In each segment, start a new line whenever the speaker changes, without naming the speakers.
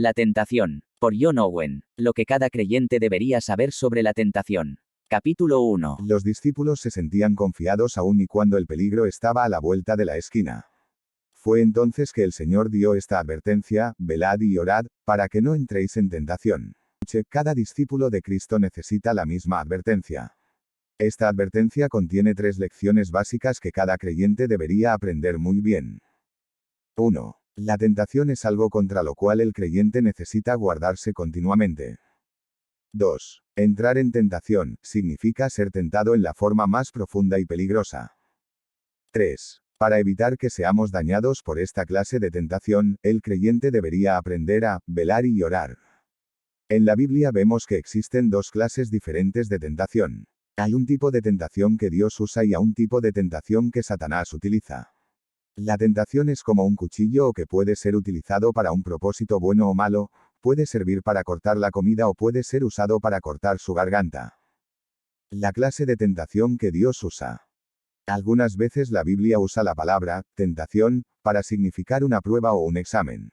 La tentación. Por John Owen. Lo que cada creyente debería saber sobre la tentación. Capítulo 1.
Los discípulos se sentían confiados aún y cuando el peligro estaba a la vuelta de la esquina. Fue entonces que el Señor dio esta advertencia: velad y orad, para que no entréis en tentación. Cada discípulo de Cristo necesita la misma advertencia. Esta advertencia contiene 3 lecciones básicas que cada creyente debería aprender muy bien. 1. La tentación es algo contra lo cual el creyente necesita guardarse continuamente. 2. Entrar en tentación significa ser tentado en la forma más profunda y peligrosa. 3. Para evitar que seamos dañados por esta clase de tentación, el creyente debería aprender a velar y orar. En la Biblia vemos que existen 2 clases diferentes de tentación. Hay un tipo de tentación que Dios usa y a un tipo de tentación que Satanás utiliza. La tentación es como un cuchillo que puede ser utilizado para un propósito bueno o malo, puede servir para cortar la comida o puede ser usado para cortar su garganta. La clase de tentación que Dios usa. Algunas veces la Biblia usa la palabra tentación para significar una prueba o un examen.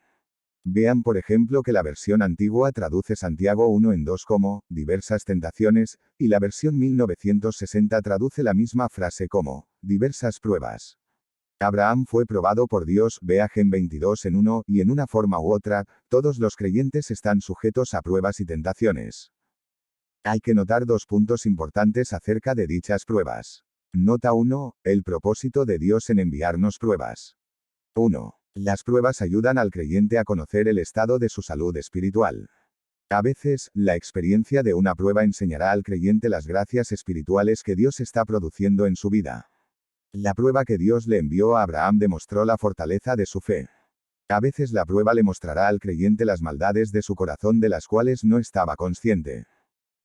Vean por ejemplo que la versión antigua traduce Santiago 1 en 2 como diversas tentaciones, y la versión 1960 traduce la misma frase como diversas pruebas. Abraham fue probado por Dios, vea Gen 22 en 1, y en una forma u otra, todos los creyentes están sujetos a pruebas y tentaciones. Hay que notar 2 puntos importantes acerca de dichas pruebas. Nota 1, el propósito de Dios en enviarnos pruebas. 1. Las pruebas ayudan al creyente a conocer el estado de su salud espiritual. A veces, la experiencia de una prueba enseñará al creyente las gracias espirituales que Dios está produciendo en su vida. La prueba que Dios le envió a Abraham demostró la fortaleza de su fe. A veces la prueba le mostrará al creyente las maldades de su corazón de las cuales no estaba consciente.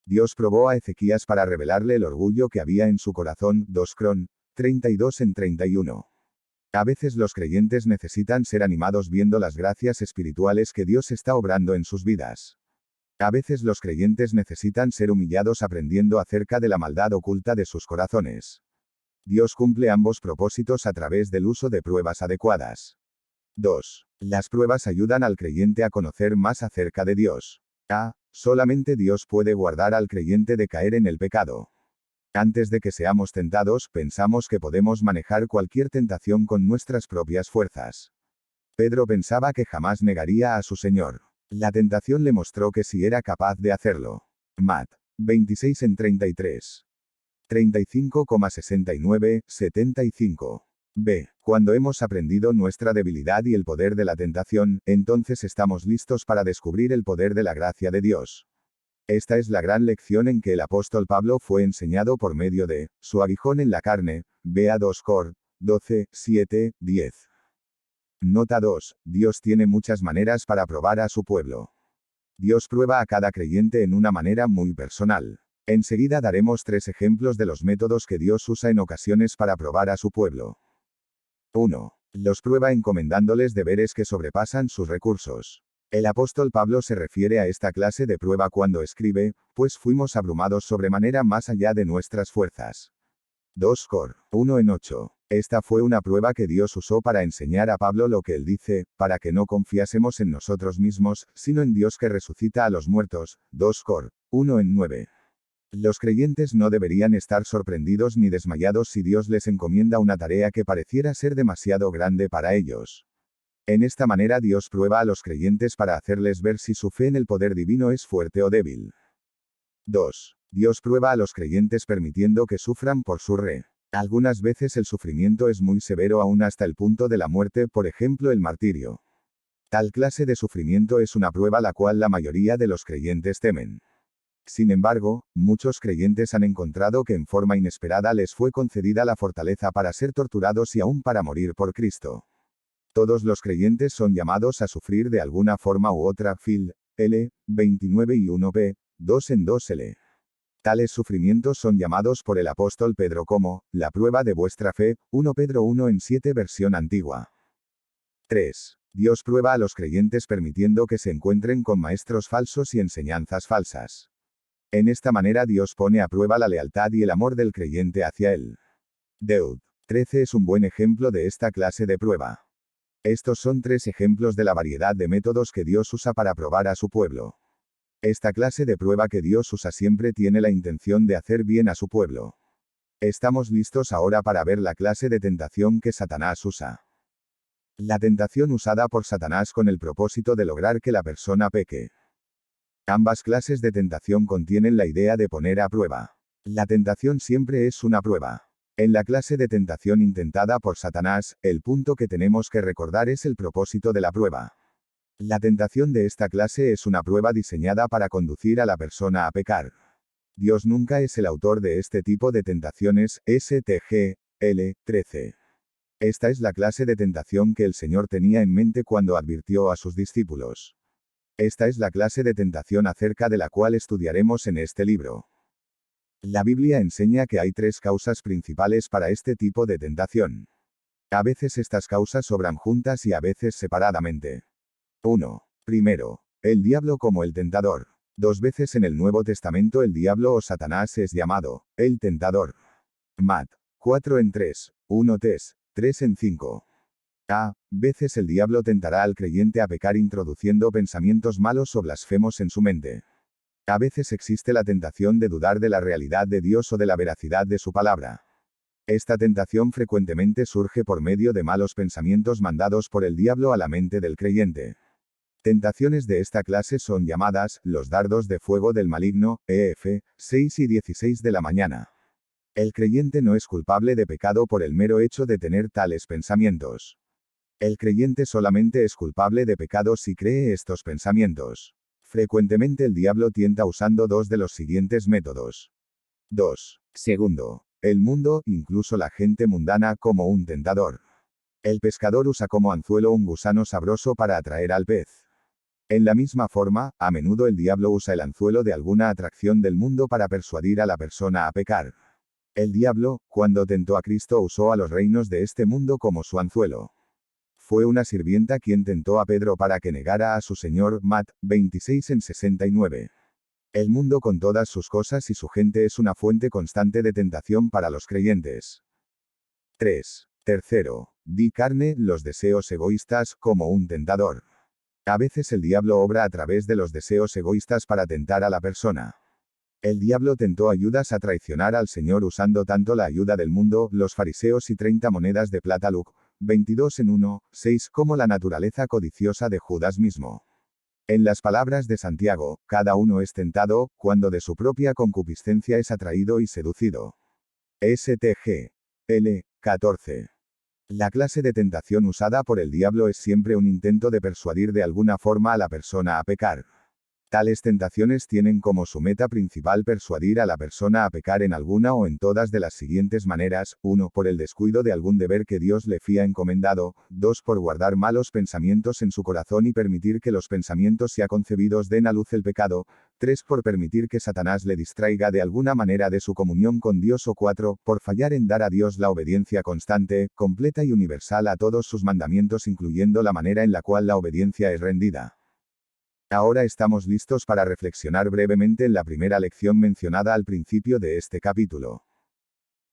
Dios probó a Ezequías para revelarle el orgullo que había en su corazón, 2 Cron. 32 en 31. A veces los creyentes necesitan ser animados viendo las gracias espirituales que Dios está obrando en sus vidas. A veces los creyentes necesitan ser humillados aprendiendo acerca de la maldad oculta de sus corazones. Dios cumple ambos propósitos a través del uso de pruebas adecuadas. 2. Las pruebas ayudan al creyente a conocer más acerca de Dios. Solamente Dios puede guardar al creyente de caer en el pecado. Antes de que seamos tentados, pensamos que podemos manejar cualquier tentación con nuestras propias fuerzas. Pedro pensaba que jamás negaría a su Señor. La tentación le mostró que sí era capaz de hacerlo. Mat. 26 en 33. 35,69, 75. B. Cuando hemos aprendido nuestra debilidad y el poder de la tentación, entonces estamos listos para descubrir el poder de la gracia de Dios. Esta es la gran lección en que el apóstol Pablo fue enseñado por medio de su aguijón en la carne, vea 2 Cor. 12, 7, 10. Nota 2. Dios tiene muchas maneras para probar a su pueblo. Dios prueba a cada creyente en una manera muy personal. Enseguida daremos 3 ejemplos de los métodos que Dios usa en ocasiones para probar a su pueblo. 1. Los prueba encomendándoles deberes que sobrepasan sus recursos. El apóstol Pablo se refiere a esta clase de prueba cuando escribe, pues fuimos abrumados sobremanera más allá de nuestras fuerzas. 2 Cor. 1 en 8. Esta fue una prueba que Dios usó para enseñar a Pablo lo que él dice, para que no confiásemos en nosotros mismos, sino en Dios que resucita a los muertos. 2 Cor. 1 en 9. Los creyentes no deberían estar sorprendidos ni desmayados si Dios les encomienda una tarea que pareciera ser demasiado grande para ellos. En esta manera Dios prueba a los creyentes para hacerles ver si su fe en el poder divino es fuerte o débil. 2. Dios prueba a los creyentes permitiendo que sufran por su re. Algunas veces el sufrimiento es muy severo aún hasta el punto de la muerte, por ejemplo el martirio. Tal clase de sufrimiento es una prueba la cual la mayoría de los creyentes temen. Sin embargo, muchos creyentes han encontrado que en forma inesperada les fue concedida la fortaleza para ser torturados y aún para morir por Cristo. Todos los creyentes son llamados a sufrir de alguna forma u otra. Phil. L. 29 y 1p. 2 en 2l. Tales sufrimientos son llamados por el apóstol Pedro como la prueba de vuestra fe. 1 Pedro 1 en 7 versión antigua. 3. Dios prueba a los creyentes permitiendo que se encuentren con maestros falsos y enseñanzas falsas. En esta manera Dios pone a prueba la lealtad y el amor del creyente hacia él. Deud. 13 es un buen ejemplo de esta clase de prueba. Estos son 3 ejemplos de la variedad de métodos que Dios usa para probar a su pueblo. Esta clase de prueba que Dios usa siempre tiene la intención de hacer bien a su pueblo. Estamos listos ahora para ver la clase de tentación que Satanás usa. La tentación usada por Satanás con el propósito de lograr que la persona peque. Ambas clases de tentación contienen la idea de poner a prueba. La tentación siempre es una prueba. En la clase de tentación intentada por Satanás, el punto que tenemos que recordar es el propósito de la prueba. La tentación de esta clase es una prueba diseñada para conducir a la persona a pecar. Dios nunca es el autor de este tipo de tentaciones, STG, L, 13. Esta es la clase de tentación que el Señor tenía en mente cuando advirtió a sus discípulos. Esta es la clase de tentación acerca de la cual estudiaremos en este libro. La Biblia enseña que hay 3 causas principales para este tipo de tentación. A veces estas causas obran juntas y a veces separadamente. 1. Primero, el diablo como el tentador. 2 veces en el Nuevo Testamento el diablo o Satanás es llamado el tentador. Mat. 4 en 3, 1 tes, 3 en 5. A veces el diablo tentará al creyente a pecar introduciendo pensamientos malos o blasfemos en su mente. A veces existe la tentación de dudar de la realidad de Dios o de la veracidad de su palabra. Esta tentación frecuentemente surge por medio de malos pensamientos mandados por el diablo a la mente del creyente. Tentaciones de esta clase son llamadas los dardos de fuego del maligno, EF, 6 y 16 de la mañana. El creyente no es culpable de pecado por el mero hecho de tener tales pensamientos. El creyente solamente es culpable de pecado si cree estos pensamientos. Frecuentemente el diablo tienta usando 2 de los siguientes métodos. 2. Segundo, el mundo, incluso la gente mundana, como un tentador. El pescador usa como anzuelo un gusano sabroso para atraer al pez. En la misma forma, a menudo el diablo usa el anzuelo de alguna atracción del mundo para persuadir a la persona a pecar. El diablo, cuando tentó a Cristo, usó a los reinos de este mundo como su anzuelo. Fue una sirvienta quien tentó a Pedro para que negara a su Señor, Mat. 26 en 69. El mundo con todas sus cosas y su gente es una fuente constante de tentación para los creyentes. 3. Tercero, di carne, los deseos egoístas, como un tentador. A veces el diablo obra a través de los deseos egoístas para tentar a la persona. El diablo tentó a Judas a traicionar al Señor usando tanto la ayuda del mundo, los fariseos y 30 monedas de plata Luc. 22 en 1, 6 como la naturaleza codiciosa de Judas mismo. En las palabras de Santiago, cada uno es tentado, cuando de su propia concupiscencia es atraído y seducido. STG. L. 14. La clase de tentación usada por el diablo es siempre un intento de persuadir de alguna forma a la persona a pecar. Tales tentaciones tienen como su meta principal persuadir a la persona a pecar en alguna o en todas de las siguientes maneras: 1. Por el descuido de algún deber que Dios le fía encomendado; 2. Por guardar malos pensamientos en su corazón y permitir que los pensamientos ya concebidos den a luz el pecado; 3. Por permitir que Satanás le distraiga de alguna manera de su comunión con Dios; o 4. Por fallar en dar a Dios la obediencia constante, completa y universal a todos sus mandamientos, incluyendo la manera en la cual la obediencia es rendida. Ahora estamos listos para reflexionar brevemente en la primera lección mencionada al principio de este capítulo.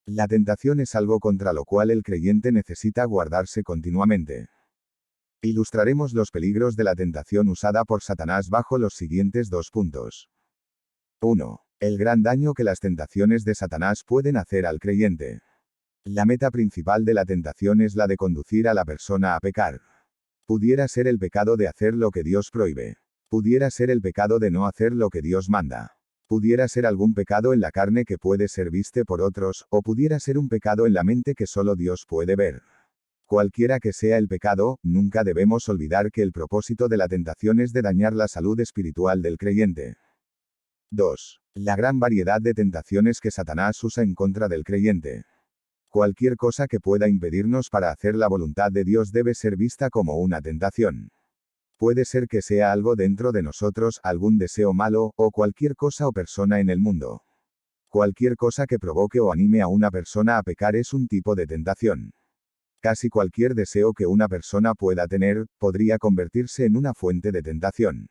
La tentación es algo contra lo cual el creyente necesita guardarse continuamente. Ilustraremos los peligros de la tentación usada por Satanás bajo los siguientes 2 puntos. 1. El gran daño que las tentaciones de Satanás pueden hacer al creyente. La meta principal de la tentación es la de conducir a la persona a pecar. Pudiera ser el pecado de hacer lo que Dios prohíbe. Pudiera ser el pecado de no hacer lo que Dios manda. Pudiera ser algún pecado en la carne que puede ser visto por otros, o pudiera ser un pecado en la mente que solo Dios puede ver. Cualquiera que sea el pecado, nunca debemos olvidar que el propósito de la tentación es de dañar la salud espiritual del creyente. 2. La gran variedad de tentaciones que Satanás usa en contra del creyente. Cualquier cosa que pueda impedirnos para hacer la voluntad de Dios debe ser vista como una tentación. Puede ser que sea algo dentro de nosotros, algún deseo malo, o cualquier cosa o persona en el mundo. Cualquier cosa que provoque o anime a una persona a pecar es un tipo de tentación. Casi cualquier deseo que una persona pueda tener, podría convertirse en una fuente de tentación.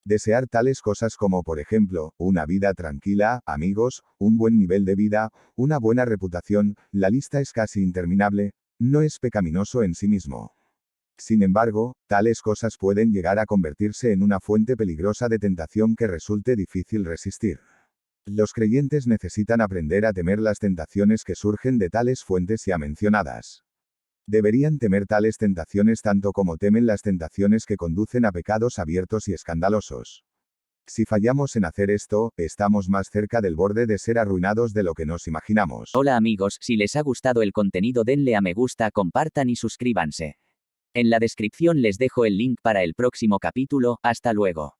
Desear tales cosas como, por ejemplo, una vida tranquila, amigos, un buen nivel de vida, una buena reputación, la lista es casi interminable, no es pecaminoso en sí mismo. Sin embargo, tales cosas pueden llegar a convertirse en una fuente peligrosa de tentación que resulte difícil resistir. Los creyentes necesitan aprender a temer las tentaciones que surgen de tales fuentes ya mencionadas. Deberían temer tales tentaciones tanto como temen las tentaciones que conducen a pecados abiertos y escandalosos. Si fallamos en hacer esto, estamos más cerca del borde de ser arruinados de lo que nos imaginamos.
Hola amigos, si les ha gustado el contenido denle a me gusta, compartan y suscríbanse. En la descripción les dejo el link para el próximo capítulo, hasta luego.